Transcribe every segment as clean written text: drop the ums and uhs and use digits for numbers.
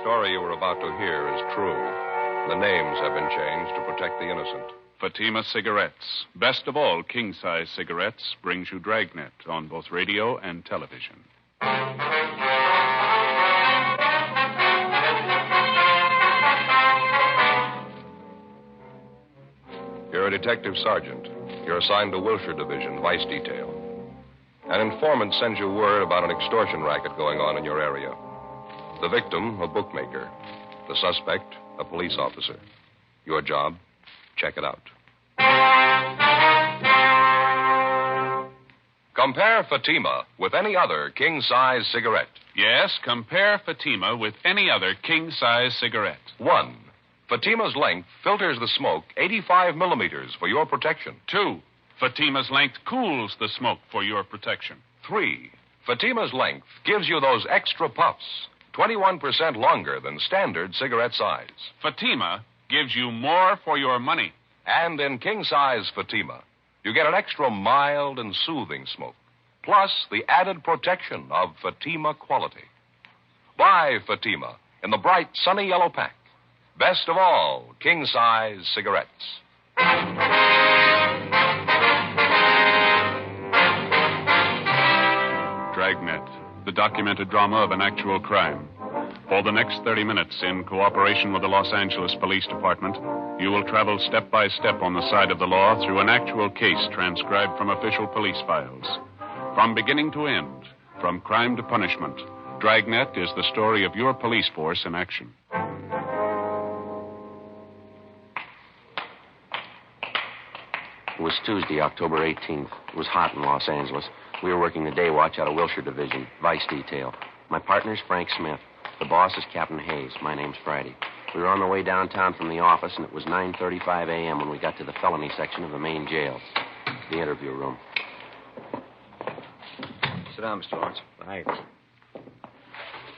story you were about to hear is true. The names have been changed to protect the innocent. Fatima Cigarettes, best of all king-size cigarettes, brings you Dragnet on both radio and television. You're a detective sergeant. You're assigned to Wilshire Division, Vice Detail. An informant sends you word about an extortion racket going on in your area. The victim, a bookmaker. The suspect, a police officer. Your job, check it out. Compare Fatima with any other king-size cigarette. Yes, compare Fatima with any other king-size cigarette. 1. Fatima's length filters the smoke 85 millimeters for your protection. 2. Fatima's length cools the smoke for your protection. 3. Fatima's length gives you those extra puffs, 21% longer than standard cigarette size. Fatima gives you more for your money. And in king-size Fatima, you get an extra mild and soothing smoke, plus the added protection of Fatima quality. Buy Fatima in the bright, sunny yellow pack. Best of all, king-size cigarettes. Dragnet, the documented drama of an actual crime. For the next 30 minutes, in cooperation with the Los Angeles Police Department, you will travel step by step on the side of the law through an actual case transcribed from official police files. From beginning to end, from crime to punishment, Dragnet is the story of your police force in action. It was Tuesday, October 18th. It was hot in Los Angeles. We were working the day watch out of Wilshire Division, Vice Detail. My partner's Frank Smith. The boss is Captain Hayes. My name's Friday. We were on the way downtown from the office, and it was 9:35 a.m. when we got to the felony section of the main jail, the interview room. Sit down, Mr. Lawrence. Thanks.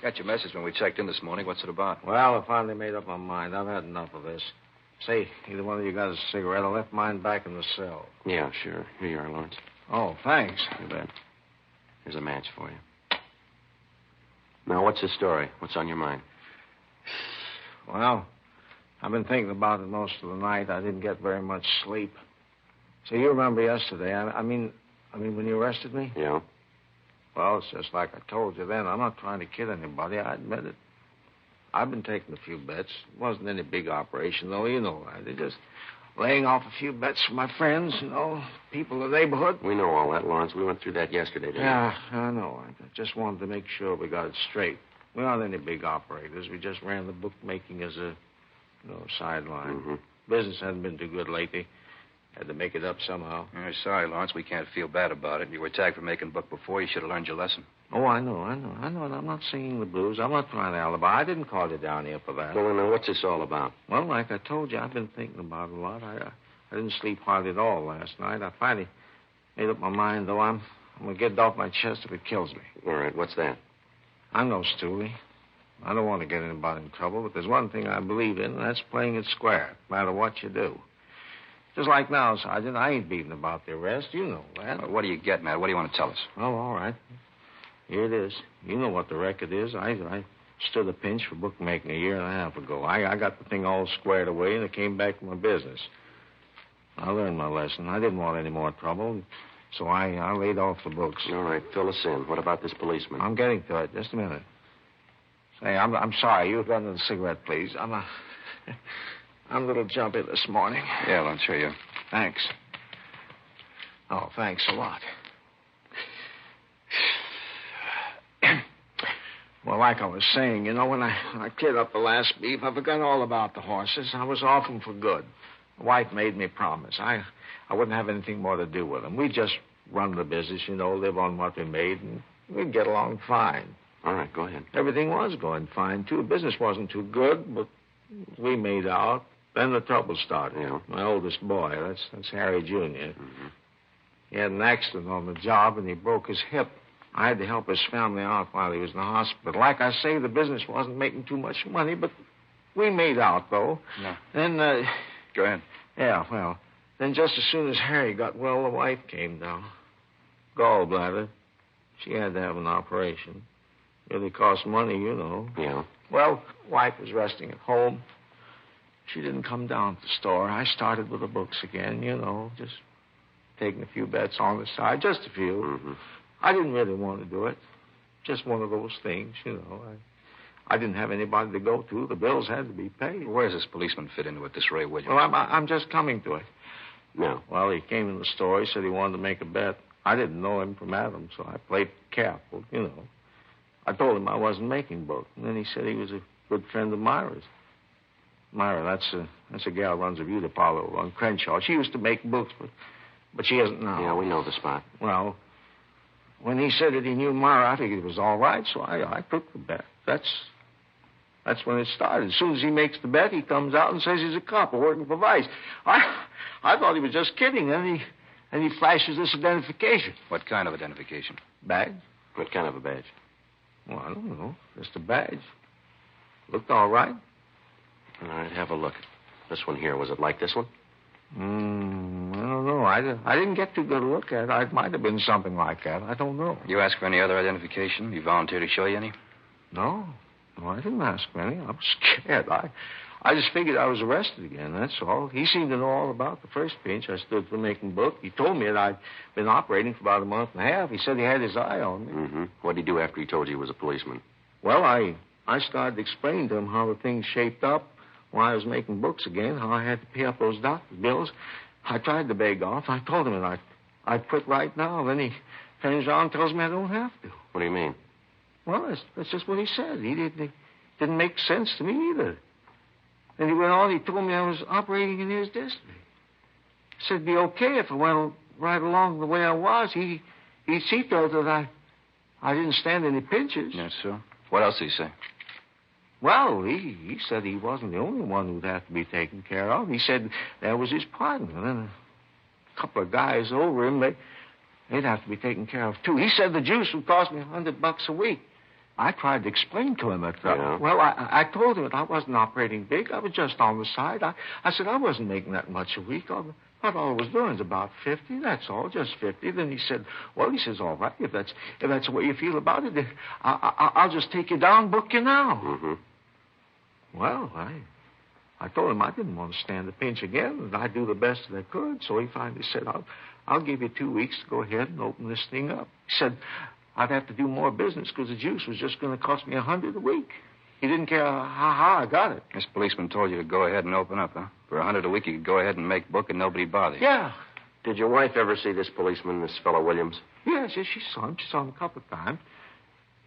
Got your message when we checked in this morning. What's it about? Well, I finally made up my mind. I've had enough of this. Say, either one of you got a cigarette? I left mine back in the cell. Yeah, sure. Here you are, Lawrence. Oh, thanks. You bet. Here's a match for you. Now, what's the story? What's on your mind? Well, I've been thinking about it most of the night. I didn't get very much sleep. So you remember yesterday? I mean, when you arrested me? Yeah. Well, it's just like I told you then. I'm not trying to kid anybody. I admit it. I've been taking a few bets. It wasn't any big operation, though. You know that. They're just laying off a few bets for my friends, people in the neighborhood. We know all that, Lawrence. We went through that yesterday, didn't we? Yeah, I know. I just wanted to make sure we got it straight. We aren't any big operators. We just ran the bookmaking as a, sideline. Mm-hmm. Business hasn't been too good lately. Had to make it up somehow. Sorry, Lawrence. We can't feel bad about it. You were tagged for making book before. You should have learned your lesson. Oh, I know. And I'm not singing the blues. I'm not trying to alibi. I didn't call you down here for that. Well, now, what's this all about? Well, like I told you, I've been thinking about it a lot. I didn't sleep hardly at all last night. I finally made up my mind, though. I'm going to get it off my chest if it kills me. All right, what's that? I'm no stoolie. I don't want to get anybody in trouble, but there's one thing I believe in, and that's playing it square, no matter what you do. Just like now, Sergeant, I ain't beating about the arrest. You know that. Well, what do you get, Matt? What do you want to tell us? Oh, all right. Here it is. You know what the record is. I stood a pinch for bookmaking a year and a half ago. I got the thing all squared away, and it came back to my business. I learned my lesson. I didn't want any more trouble, so I laid off the books. All right, fill us in. What about this policeman? I'm getting to it. Just a minute. Say, I'm sorry. You run the cigarette, please. I'm a little jumpy this morning. Yeah, Lawrence, sure you. Thanks. Oh, thanks a lot. Well, like I was saying, when I cleared up the last beef, I forgot all about the horses. I was off them for good. The wife made me promise. I wouldn't have anything more to do with them. We'd just run the business, live on what we made, and we'd get along fine. All right, go ahead. Everything was going fine, too. Business wasn't too good, but we made out. Then the trouble started. Yeah. My oldest boy, that's Harry Jr. Mm-hmm. He had an accident on the job, and he broke his hip. I had to help his family out while he was in the hospital. Like I say, the business wasn't making too much money, but we made out, though. No. Then, Go ahead. Yeah, well, then just as soon as Harry got well, the wife came down. Gallbladder. She had to have an operation. Yeah, they cost money, you know. Yeah. Well, wife was resting at home. She didn't come down to the store. I started with the books again, you know, just taking a few bets on the side, just a few. Mm-hmm. I didn't really want to do it. Just one of those things, you know. I didn't have anybody to go to. The bills had to be paid. Where does this policeman fit into it, this Ray Williams? Well, I'm just coming to it. No. Well, he came in the store. He said he wanted to make a bet. I didn't know him from Adam, so I played careful, you know. I told him I wasn't making book. And then he said he was a good friend of Myra's. Myra, that's a gal who runs a beauty parlor on Crenshaw. She used to make books, but she isn't now. Yeah, we know the spot. Well, when he said that he knew Myra, I figured it was all right, so I took the bet. That's when it started. As soon as he makes the bet, he comes out and says he's a cop working for Vice. I thought he was just kidding, and he flashes this identification. What kind of identification? Badge? What kind of a badge? Well, I don't know. Just a badge. Looked all right. All right, have a look. This one here, was it like this one? I don't know. I didn't get too good a look at it. It might have been something like that. I don't know. You ask for any other identification? You volunteer to show you any? No, I didn't ask for any. I was scared. I just figured I was arrested again, that's all. He seemed to know all about the first pinch. I stood for making book. He told me that I'd been operating for about a month and a half. He said he had his eye on me. Mm-hmm. What did he do after he told you he was a policeman? Well, I started to explain to him how the thing shaped up, why I was making books again, how I had to pay up those doctor's bills. I tried to beg off. I told him that I'd quit right now. Then he turns around and tells me I don't have to. What do you mean? Well, that's just what he said. It didn't make sense to me either. Then he went on, he told me I was operating in his district. He said it'd be okay if I went right along the way I was. He'd see to it that I didn't stand any pinches. Yes, sir. What else did he say? Well, he said he wasn't the only one who'd have to be taken care of. He said that was his partner. And then a couple of guys over him, they'd have to be taken care of, too. He said the juice would cost me $100 a week. I tried to explain to him that. Yeah. Well, I told him that I wasn't operating big. I was just on the side. I said I wasn't making that much a week. All I was doing is about 50. That's all, just 50. Then he said, "Well," he says, "all right. If that's the way you feel about it, then I'll just take you down, book you now." Mm-hmm. Well, I told him I didn't want to stand the pinch again, and I'd do the best that I could. So he finally said, "I'll give you 2 weeks to go ahead and open this thing up." He said I'd have to do more business because the juice was just going to cost me $100 a week. He didn't care how I got it. This policeman told you to go ahead and open up, huh? For $100 a week, you could go ahead and make book and nobody'd bother you. Yeah. Did your wife ever see this policeman, this fellow Williams? Yes, she saw him. She saw him a couple of times.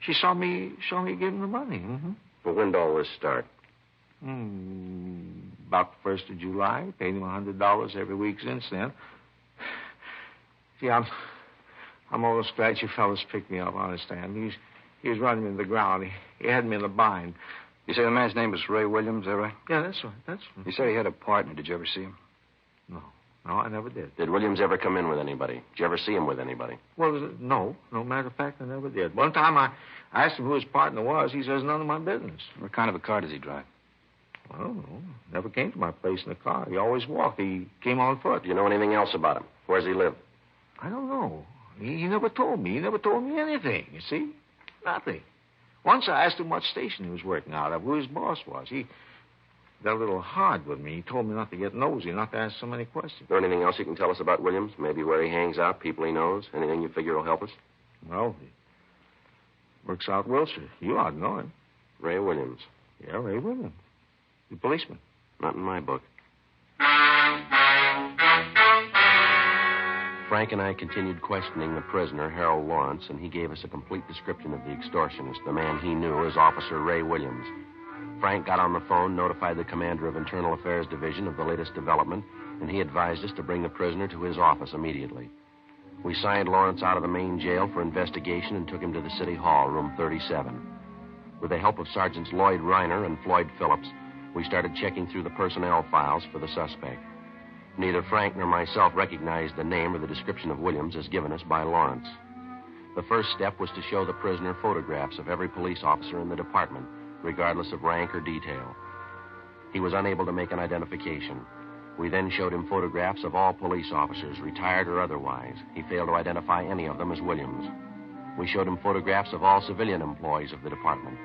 She saw me give him the money. Mm-hmm. Well, when did all this start? About the 1st of July. Paid him $100 every week since then. See, I'm almost glad you fellas picked me up, understand. He was running me in the ground. He had me in a bind. You say the man's name was Ray Williams, is that right? Yeah, that's right. You said he had a partner. Did you ever see him? No, I never did. Did Williams ever come in with anybody? Did you ever see him with anybody? Well, no. No matter of fact, I never did. One time I asked him who his partner was. He says none of my business. What kind of a car does he drive? I don't know. Never came to my place in a car. He always walked. He came on foot. Do you know anything else about him? Where does he live? I don't know. He never told me. He never told me anything, you see? Nothing. Once I asked him what station he was working out of, who his boss was. He got a little hard with me. He told me not to get nosy, not to ask so many questions. Is there anything else you can tell us about Williams? Maybe where he hangs out, people he knows? Anything you figure will help us? Well, he works out Wilshire. You ought to know him. Ray Williams. Yeah, Ray Williams. The policeman. Not in my book. Frank and I continued questioning the prisoner, Harold Lawrence, and he gave us a complete description of the extortionist, the man he knew as Officer Ray Williams. Frank got on the phone, notified the commander of Internal Affairs Division of the latest development, and he advised us to bring the prisoner to his office immediately. We signed Lawrence out of the main jail for investigation and took him to the City Hall, room 37. With the help of Sergeants Lloyd Reiner and Floyd Phillips, we started checking through the personnel files for the suspect. Neither Frank nor myself recognized the name or the description of Williams as given us by Lawrence. The first step was to show the prisoner photographs of every police officer in the department, regardless of rank or detail. He was unable to make an identification. We then showed him photographs of all police officers, retired or otherwise. He failed to identify any of them as Williams. We showed him photographs of all civilian employees of the department.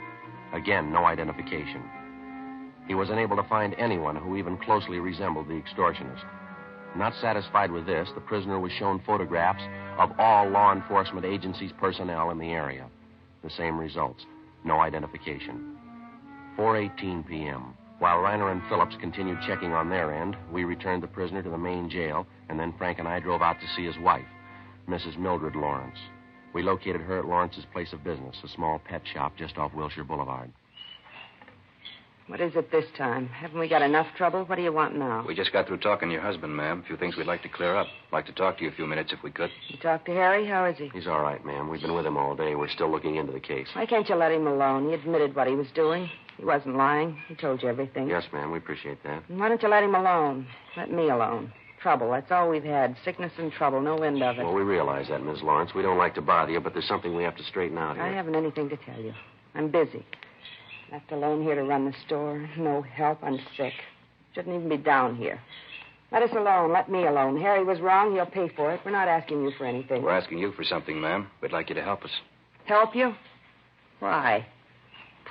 Again, no identification. He was unable to find anyone who even closely resembled the extortionist. Not satisfied with this, the prisoner was shown photographs of all law enforcement agencies' personnel in the area. The same results. No identification. 4:18 p.m. While Reiner and Phillips continued checking on their end, we returned the prisoner to the main jail, and then Frank and I drove out to see his wife, Mrs. Mildred Lawrence. We located her at Lawrence's place of business, a small pet shop just off Wilshire Boulevard. What is it this time? Haven't we got enough trouble? What do you want now? We just got through talking to your husband, ma'am. A few things we'd like to clear up. Like to talk to you a few minutes if we could. You talked to Harry? How is he? He's all right, ma'am. We've been with him all day. We're still looking into the case. Why can't you let him alone? He admitted what he was doing. He wasn't lying. He told you everything. Yes, ma'am. We appreciate that. And why don't you let him alone? Let me alone. Trouble. That's all we've had. Sickness and trouble. No end of it. Well, we realize that, Miss Lawrence. We don't like to bother you, but there's something we have to straighten out here. I haven't anything to tell you. I'm busy. Left alone here to run the store. No help. I'm sick. Shouldn't even be down here. Let us alone. Let me alone. Harry was wrong. He'll pay for it. We're not asking you for anything. We're asking you for something, ma'am. We'd like you to help us. Help you? Why?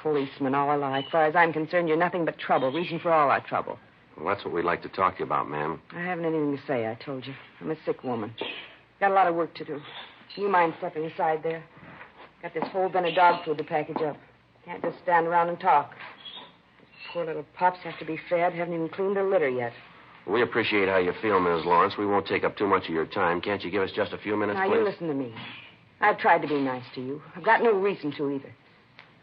Policemen all alike. As far as I'm concerned, you're nothing but trouble. Reason for all our trouble. Well, that's what we'd like to talk to you about, ma'am. I haven't anything to say, I told you. I'm a sick woman. Got a lot of work to do. You mind stepping aside there? Got this whole bin of dog food to package up. Can't just stand around and talk. Poor little pups have to be fed. Haven't even cleaned their litter yet. We appreciate how you feel, Miss Lawrence. We won't take up too much of your time. Can't you give us just a few minutes, now, please? You listen to me. I've tried to be nice to you. I've got no reason to either.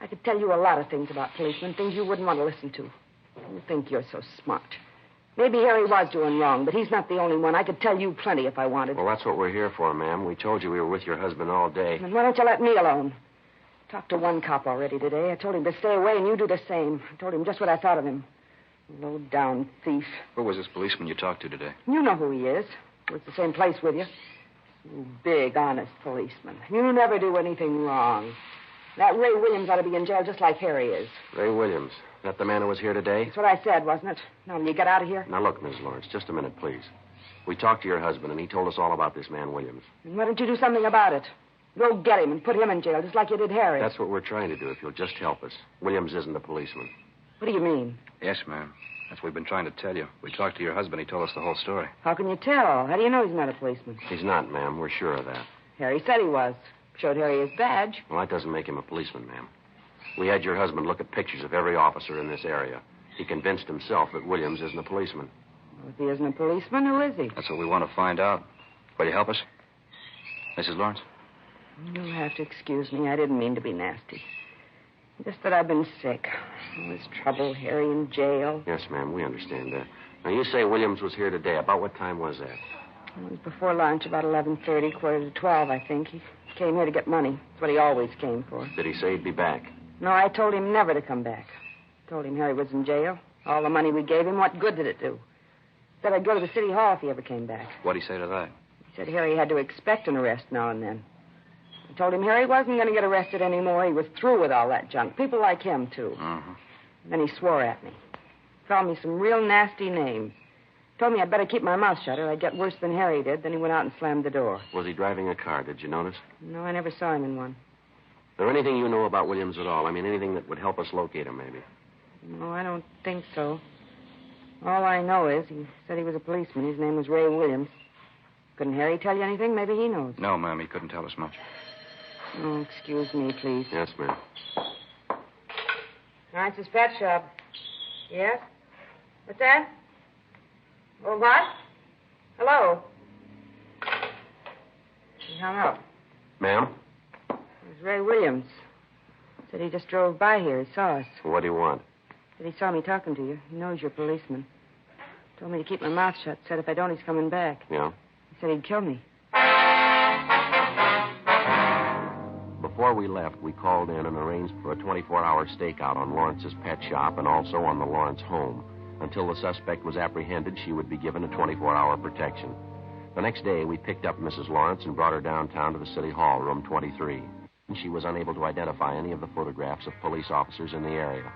I could tell you a lot of things about policemen, things you wouldn't want to listen to. You think you're so smart. Maybe Harry was doing wrong, but he's not the only one. I could tell you plenty if I wanted. Well, that's what we're here for, ma'am. We told you we were with your husband all day. And why don't you let me alone? Talked to one cop already today. I told him to stay away, and you do the same. I told him just what I thought of him. Low-down thief. Who was this policeman you talked to today? You know who he is. Works the same place with you. You big, honest policeman. You never do anything wrong. That Ray Williams ought to be in jail just like Harry is. Ray Williams. Is that the man who was here today? That's what I said, wasn't it? Now, will you get out of here? Now, look, Miss Lawrence, just a minute, please. We talked to your husband, and he told us all about this man, Williams. And why don't you do something about it? Go get him and put him in jail, just like you did Harry. That's what we're trying to do, if you'll just help us. Williams isn't a policeman. What do you mean? Yes, ma'am. That's what we've been trying to tell you. We talked to your husband. He told us the whole story. How can you tell? How do you know he's not a policeman? He's not, ma'am. We're sure of that. Harry said he was. Showed Harry his badge. Well, that doesn't make him a policeman, ma'am. We had your husband look at pictures of every officer in this area. He convinced himself that Williams isn't a policeman. Well, if he isn't a policeman, who is he? That's what we want to find out. Will you help us? Mrs. Lawrence? You'll have to excuse me. I didn't mean to be nasty. Just that I've been sick. All this trouble, Harry in jail. Yes, ma'am, we understand that. Now, you say Williams was here today. About what time was that? It was before lunch, about 11:30, 11:45, I think. He came here to get money. That's what he always came for. Did he say he'd be back? No, I told him never to come back. Told him Harry was in jail. All the money we gave him, what good did it do? Said I'd go to the city hall if he ever came back. What'd he say to that? He said Harry had to expect an arrest now and then. I told him Harry wasn't going to get arrested anymore. He was through with all that junk. People like him, too. Mm-hmm. Then he swore at me. Called me some real nasty names. Told me I'd better keep my mouth shut or I'd get worse than Harry did. Then he went out and slammed the door. Was he driving a car? Did you notice? No, I never saw him in one. Is there anything you know about Williams at all? I mean, anything that would help us locate him, maybe? No, I don't think so. All I know is he said he was a policeman. His name was Ray Williams. Couldn't Harry tell you anything? Maybe he knows. No, ma'am, he couldn't tell us much. Oh, excuse me, please. Yes, ma'am. Lawrence's pet shop. Yes? What's that? Oh, what? Hello? He hung up. Ma'am? It was Ray Williams. Said he just drove by here. He saw us. What do you want? Said he saw me talking to you. He knows you're a policeman. Told me to keep my mouth shut. Said if I don't, he's coming back. Yeah? He said he'd kill me. Before we left, we called in and arranged for a 24-hour stakeout on Lawrence's pet shop and also on the Lawrence home. Until the suspect was apprehended, she would be given a 24-hour protection. The next day, we picked up Mrs. Lawrence and brought her downtown to the City Hall, room 23. She was unable to identify any of the photographs of police officers in the area.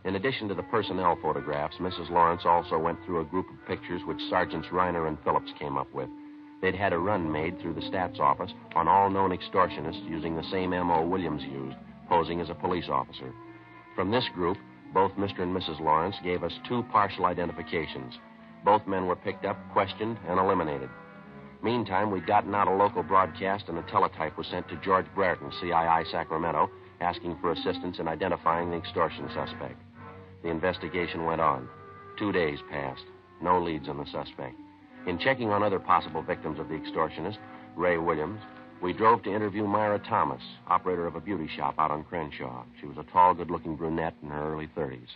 In addition to the personnel photographs, Mrs. Lawrence also went through a group of pictures which Sergeants Reiner and Phillips came up with. They'd had a run made through the stats office on all known extortionists using the same M.O. Williams used, posing as a police officer. From this group, both Mr. and Mrs. Lawrence gave us 2 partial identifications. Both men were picked up, questioned, and eliminated. Meantime, we'd gotten out a local broadcast, and a teletype was sent to George Brereton, CII Sacramento, asking for assistance in identifying the extortion suspect. The investigation went on. 2 days passed. No leads on the suspect. In checking on other possible victims of the extortionist, Ray Williams, we drove to interview Myra Thomas, operator of a beauty shop out on Crenshaw. She was a tall, good-looking brunette in her early 30s.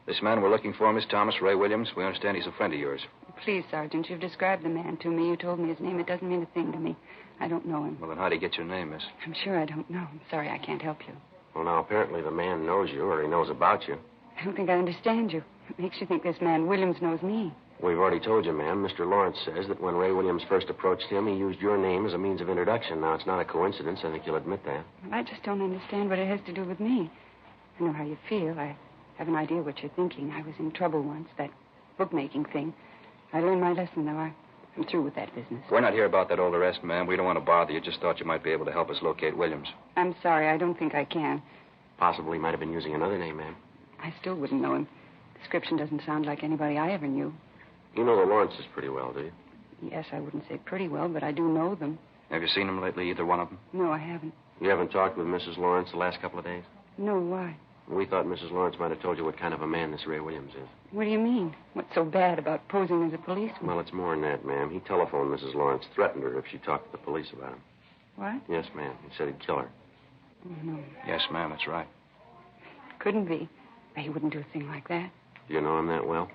This man we're looking for, Miss Thomas, Ray Williams, we understand he's a friend of yours. Please, Sergeant, you've described the man to me. You told me his name. It doesn't mean a thing to me. I don't know him. Well, then how'd he get your name, miss? I'm sure I don't know. I'm sorry, I can't help you. Well, now, apparently the man knows you, or he knows about you. I don't think I understand you. It makes you think this man Williams knows me. We've already told you, ma'am. Mr. Lawrence says that when Ray Williams first approached him, he used your name as a means of introduction. Now, it's not a coincidence. I think you'll admit that. Well, I just don't understand what it has to do with me. I know how you feel. I have an idea what you're thinking. I was in trouble once, that bookmaking thing. I learned my lesson, though. I'm through with that business. We're not here about that old arrest, ma'am. We don't want to bother you. Just thought you might be able to help us locate Williams. I'm sorry. I don't think I can. Possibly might have been using another name, ma'am. I still wouldn't know him. Description doesn't sound like anybody I ever knew. You know the Lawrences pretty well, do you? Yes, I wouldn't say pretty well, but I do know them. Have you seen them lately, either one of them? No, I haven't. You haven't talked with Mrs. Lawrence the last couple of days? No, why? We thought Mrs. Lawrence might have told you what kind of a man this Ray Williams is. What do you mean? What's so bad about posing as a policeman? Well, it's more than that, ma'am. He telephoned Mrs. Lawrence, threatened her if she talked to the police about him. What? Yes, ma'am. He said he'd kill her. Oh, no. Yes, ma'am, that's right. Couldn't be. He wouldn't do a thing like that. Do you know him that well?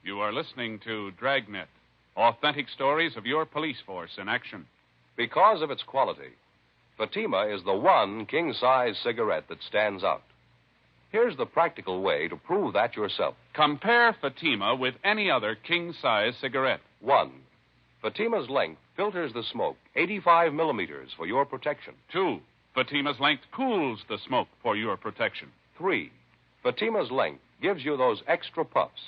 You are listening to Dragnet, authentic stories of your police force in action. Because of its quality, Fatima is the one king-size cigarette that stands out. Here's the practical way to prove that yourself. Compare Fatima with any other king-size cigarette. 1. Fatima's length filters the smoke 85 millimeters for your protection. 2. Fatima's length cools the smoke for your protection. 3. Fatima's length gives you those extra puffs,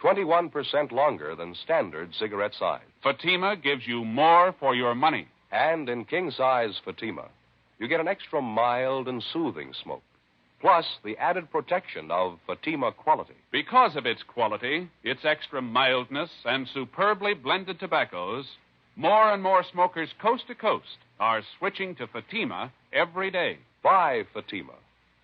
21% longer than standard cigarette size. Fatima gives you more for your money. And in king-size Fatima, you get an extra mild and soothing smoke, plus the added protection of Fatima quality. Because of its quality, its extra mildness, and superbly blended tobaccos, more and more smokers coast to coast are switching to Fatima every day. Buy Fatima.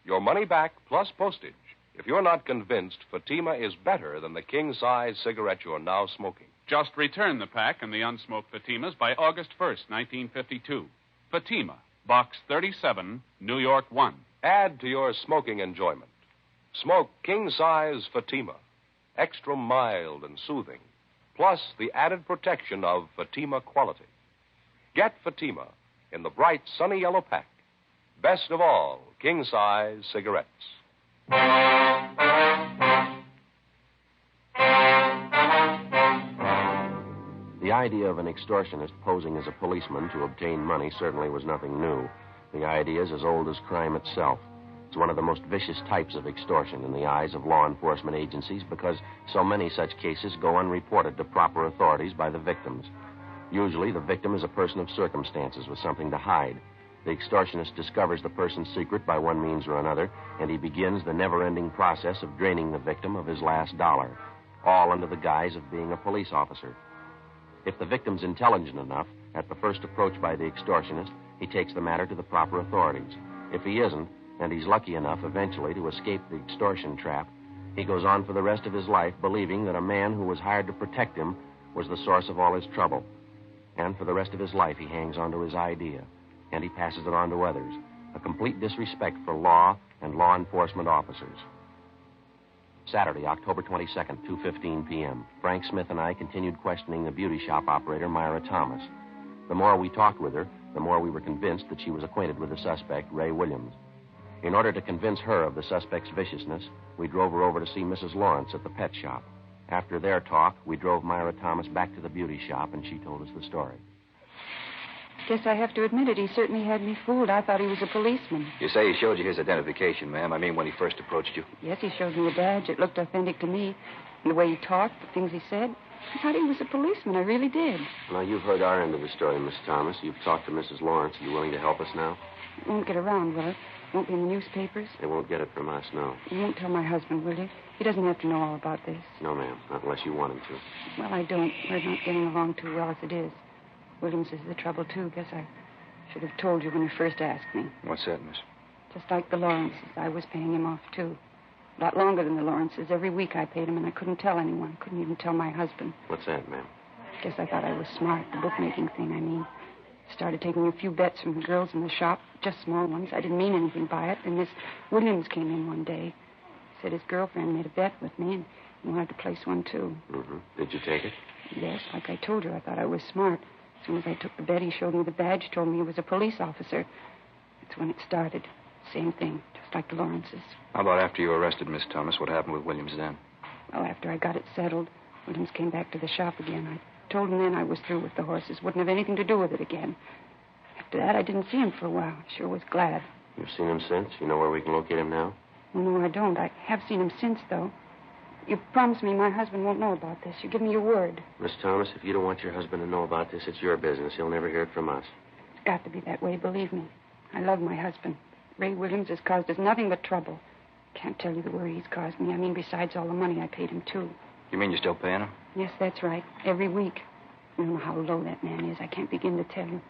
Your money back plus postage if you're not convinced Fatima is better than the king-size cigarette you're now smoking. Just return the pack and the unsmoked Fatimas by August 1st, 1952. Fatima, Box 37, New York 1. Add to your smoking enjoyment. Smoke king-size Fatima, extra mild and soothing, plus the added protection of Fatima quality. Get Fatima in the bright sunny yellow pack. Best of all, king-size cigarettes. The idea of an extortionist posing as a policeman to obtain money certainly was nothing new. The idea is as old as crime itself. It's one of the most vicious types of extortion in the eyes of law enforcement agencies because so many such cases go unreported to proper authorities by the victims. Usually, the victim is a person of circumstances with something to hide. The extortionist discovers the person's secret by one means or another, and he begins the never-ending process of draining the victim of his last dollar, all under the guise of being a police officer. If the victim's intelligent enough, at the first approach by the extortionist, he takes the matter to the proper authorities. If he isn't, and he's lucky enough eventually to escape the extortion trap, he goes on for the rest of his life believing that a man who was hired to protect him was the source of all his trouble. And for the rest of his life, he hangs on to his idea, and he passes it on to others, a complete disrespect for law and law enforcement officers. Saturday, October 22nd, 2:15 p.m. Frank Smith and I continued questioning the beauty shop operator, Myra Thomas. The more we talked with her, the more we were convinced that she was acquainted with the suspect, Ray Williams. In order to convince her of the suspect's viciousness, we drove her over to see Mrs. Lawrence at the pet shop. After their talk, we drove Myra Thomas back to the beauty shop, and she told us the story. Guess I have to admit it. He certainly had me fooled. I thought he was a policeman. You say he showed you his identification, ma'am. I mean, when he first approached you. Yes, he showed me a badge. It looked authentic to me. And the way he talked, the things he said. I thought he was a policeman. I really did. Now, you've heard our end of the story, Miss Thomas. You've talked to Mrs. Lawrence. Are you willing to help us now? It won't get around, will it? Won't be in the newspapers? They won't get it from us, no. You won't tell my husband, will you? He doesn't have to know all about this. No, ma'am. Not unless you want him to. Well, I don't. We're not getting along too well as it is. Williams is the trouble, too. Guess I should have told you when you first asked me. What's that, miss? Just like the Lawrences, I was paying him off, too. A lot longer than the Lawrences. Every week I paid him, and I couldn't tell anyone. Couldn't even tell my husband. What's that, ma'am? Guess I thought I was smart. The bookmaking thing, I mean. Started taking a few bets from the girls in the shop, just small ones. I didn't mean anything by it. And Miss Williams came in one day. Said his girlfriend made a bet with me and wanted to place one, too. Mm-hmm. Did you take it? Yes, like I told you, I thought I was smart. As soon as I took the bet, he showed me the badge, told me he was a police officer. That's when it started. Same thing, just like the Lawrences. How about after you were arrested, Miss Thomas? What happened with Williams then? Well, after I got it settled, Williams came back to the shop again. I told him then I was through with the horses. Wouldn't have anything to do with it again. After that, I didn't see him for a while. I sure was glad. You've seen him since? You know where we can locate him now? No, I don't. I have seen him since, though. You promised me my husband won't know about this. You give me your word. Miss Thomas, if you don't want your husband to know about this, it's your business. He'll never hear it from us. It's got to be that way, believe me. I love my husband. Ray Williams has caused us nothing but trouble. Can't tell you the worry he's caused me. I mean, besides all the money I paid him, too. You mean you're still paying him? Yes, that's right. Every week. You don't know how low that man is. I can't begin to tell you.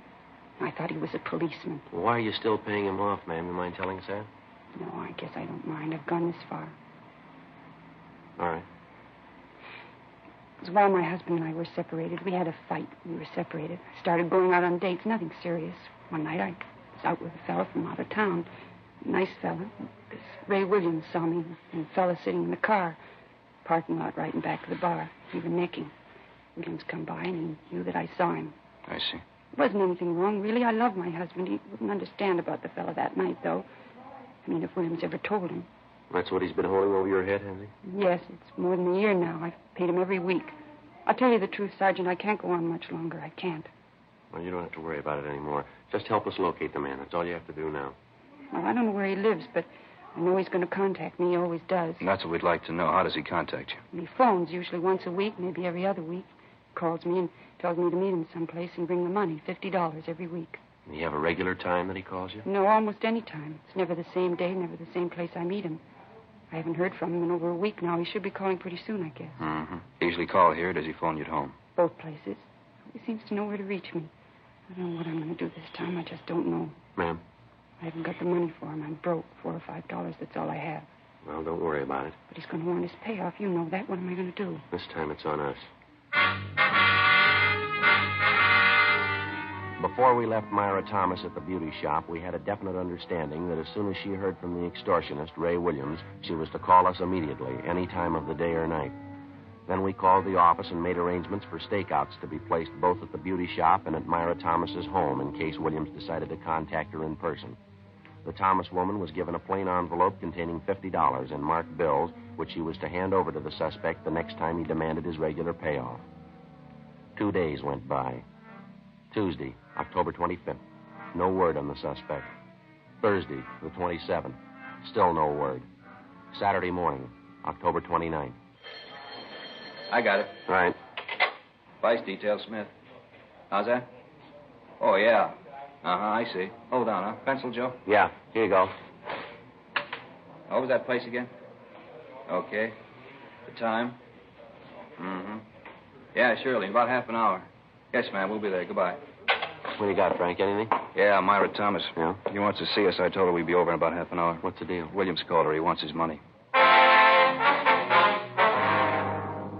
I thought he was a policeman. Well, why are you still paying him off, ma'am? You mind telling us that? No, I guess I don't mind. I've gone this far. All right. It was while my husband and I were separated. We had a fight. We were separated. I started going out on dates. Nothing serious. One night I was out with a fella from out of town. Nice fella. This Ray Williams saw me and a fella sitting in the car. Parking lot right in back of the bar. We were necking. Williams come by and he knew that I saw him. I see. There wasn't anything wrong, really. I love my husband. He wouldn't understand about the fella that night, though. I mean, if Williams ever told him. That's what he's been holding over your head, has he? Yes, it's more than a year now. I've paid him every week. I'll tell you the truth, Sergeant. I can't go on much longer. I can't. Well, you don't have to worry about it anymore. Just help us locate the man. That's all you have to do now. Well, I don't know where he lives, but I know he's going to contact me. He always does. And that's what we'd like to know. How does he contact you? He phones usually once a week, maybe every other week. Calls me and tells me to meet him someplace and bring the money, $50 every week. Do you have a regular time that he calls you? No, almost any time. It's never the same day, never the same place I meet him. I haven't heard from him in over a week now. He should be calling pretty soon, I guess. Mm-hmm. Usually call here, or does he phone you at home? Both places. He seems to know where to reach me. I don't know what I'm going to do this time. I just don't know. Ma'am? I haven't got the money for him. I'm broke. $4 or $5. That's all I have. Well, don't worry about it. But he's going to want his payoff. You know that. What am I going to do? This time it's on us. Before we left Myra Thomas at the beauty shop, we had a definite understanding that as soon as she heard from the extortionist, Ray Williams, she was to call us immediately, any time of the day or night. Then we called the office and made arrangements for stakeouts to be placed both at the beauty shop and at Myra Thomas's home in case Williams decided to contact her in person. The Thomas woman was given a plain envelope containing $50 in marked bills, which she was to hand over to the suspect the next time he demanded his regular payoff. 2 days went by. Tuesday, October 25th. No word on the suspect. Thursday, the 27th. Still no word. Saturday morning, October 29th. I got it. Right. Vice detail, Smith. How's that? Oh, yeah. Uh-huh, I see. Hold on, huh? Pencil, Joe? Yeah, here you go. What was that place again? Okay. The time? Mm-hmm. Yeah, surely. In about half an hour. Yes, ma'am. We'll be there. Goodbye. What do you got, Frank? Anything? Yeah, Myra Thomas. Yeah? He wants to see us. I told her we'd be over in about half an hour. What's the deal? Williams called her. He wants his money.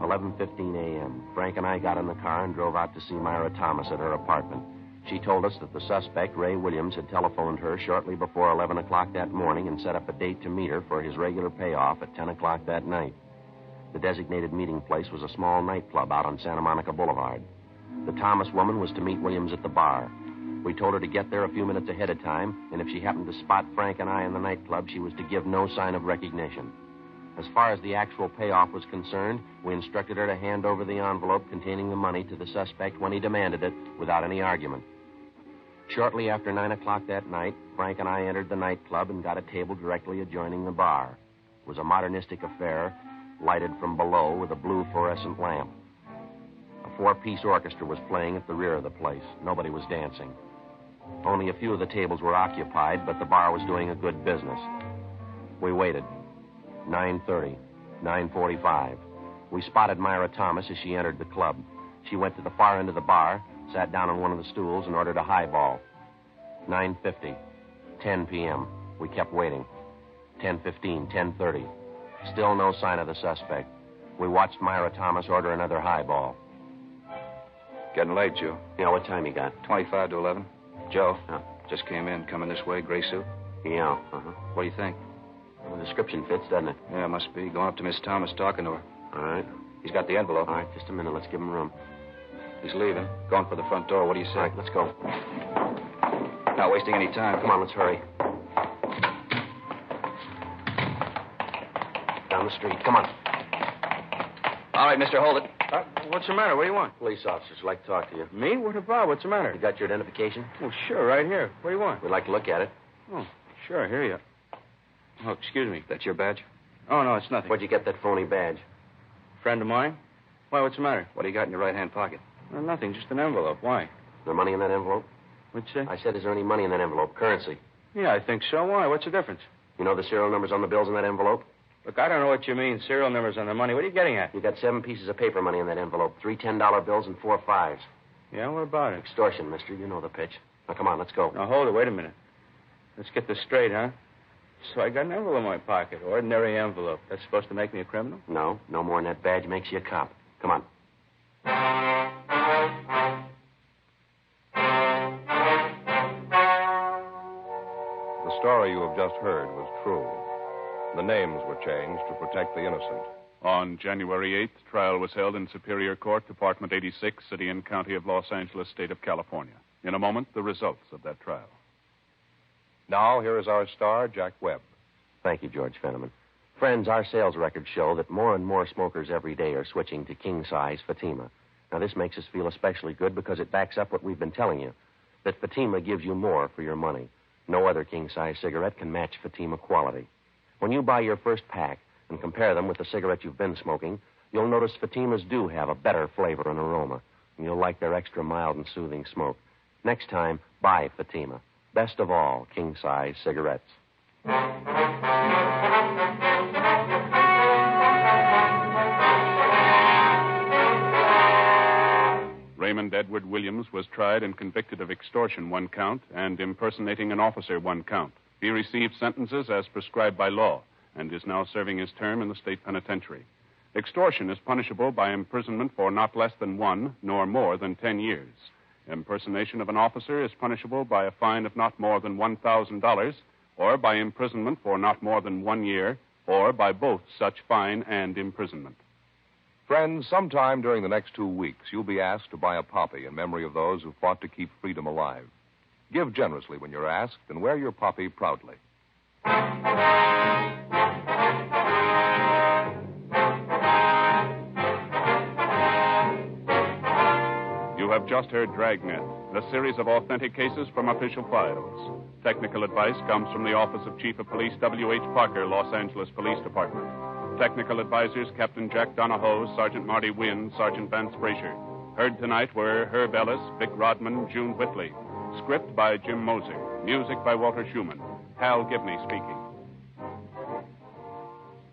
11:15 a.m. Frank and I got in the car and drove out to see Myra Thomas at her apartment. She told us that the suspect, Ray Williams, had telephoned her shortly before 11 o'clock that morning and set up a date to meet her for his regular payoff at 10 o'clock that night. The designated meeting place was a small nightclub out on Santa Monica Boulevard. The Thomas woman was to meet Williams at the bar. We told her to get there a few minutes ahead of time, and if she happened to spot Frank and I in the nightclub, she was to give no sign of recognition. As far as the actual payoff was concerned, we instructed her to hand over the envelope containing the money to the suspect when he demanded it, without any argument. Shortly after 9 o'clock that night, Frank and I entered the nightclub and got a table directly adjoining the bar. It was a modernistic affair, lighted from below with a blue fluorescent lamp. A 4-piece orchestra was playing at the rear of the place. Nobody was dancing. Only a few of the tables were occupied, but the bar was doing a good business. We waited. 9:30, 9:45. We spotted Myra Thomas as she entered the club. She went to the far end of the bar, sat down on one of the stools, and ordered a highball. 9:50, 10 p.m. We kept waiting. 10:15, 10:30. Still no sign of the suspect. We watched Myra Thomas order another highball. Getting late, Joe. Yeah, what time you got? 25 to 11. Joe, Yeah. just came in, coming this way, gray suit. Yeah, What do you think? Well, the description fits, doesn't it? Yeah, it must be. Going up to Miss Thomas, talking to her. All right. He's got the envelope. All right, just a minute. Let's give him room. He's leaving. Going for the front door. What do you say? All right, let's go. Not wasting any time. Come on, let's hurry. Down the street. Come on. All right, mister, hold it. What's the matter? What do you want? Police officers would like to talk to you. Me? What about? What's the matter? You got your identification? Oh, sure, right here. What do you want? We'd like to look at it. Oh, sure, here you are. Oh, excuse me. That's your badge? Oh, no, it's nothing. Where'd you get that phony badge? Friend of mine? Why, what's the matter? What do you got in your right-hand pocket? Well, nothing, just an envelope. Why? Is there money in that envelope? What'd you say? I said, is there any money in that envelope? Currency. Yeah, I think so. Why? What's the difference? You know the serial numbers on the bills in that envelope? Look, I don't know what you mean, serial numbers on the money. What are you getting at? You got 7 pieces of paper money in that envelope. 3 $10 bills and 4 5s. Yeah, what about it? Extortion, mister. You know the pitch. Now, come on, let's go. Now, hold it. Wait a minute. Let's get this straight, huh? So I got an envelope in my pocket. Ordinary envelope. That's supposed to make me a criminal? No more than that badge makes you a cop. Come on. The story you have just heard was true. The names were changed to protect the innocent. On January 8th, trial was held in Superior Court, Department 86, City and County of Los Angeles, State of California. In a moment, the results of that trial. Now, here is our star, Jack Webb. Thank you, George Fenneman. Friends, our sales records show that more and more smokers every day are switching to king-size Fatima. Now, this makes us feel especially good because it backs up what we've been telling you, that Fatima gives you more for your money. No other king-size cigarette can match Fatima quality. When you buy your first pack and compare them with the cigarette you've been smoking, you'll notice Fatimas do have a better flavor and aroma, and you'll like their extra mild and soothing smoke. Next time, buy Fatima. Best of all, king-size cigarettes. Raymond Edward Williams was tried and convicted of extortion, 1 count, and impersonating an officer, 1 count. He received sentences as prescribed by law and is now serving his term in the state penitentiary. Extortion is punishable by imprisonment for not less than 1 nor more than 10 years. Impersonation of an officer is punishable by a fine of not more than $1,000 or by imprisonment for not more than 1 year or by both such fine and imprisonment. Friends, sometime during the next 2 weeks, you'll be asked to buy a poppy in memory of those who fought to keep freedom alive. Give generously when you're asked, and wear your poppy proudly. You have just heard Dragnet, a series of authentic cases from official files. Technical advice comes from the Office of Chief of Police W.H. Parker, Los Angeles Police Department. Technical advisors Captain Jack Donahoe, Sergeant Marty Wynn, Sergeant Vance Brasher. Heard tonight were Herb Ellis, Vic Rodman, June Whitley. Script by Jim Moser. Music by Walter Schumann. Hal Gibney speaking.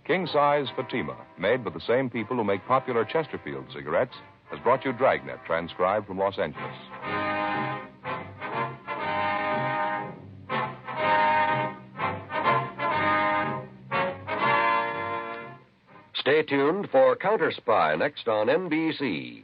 King-size Fatima, made by the same people who make popular Chesterfield cigarettes, has brought you Dragnet, transcribed from Los Angeles. Stay tuned for Counter Spy next on NBC.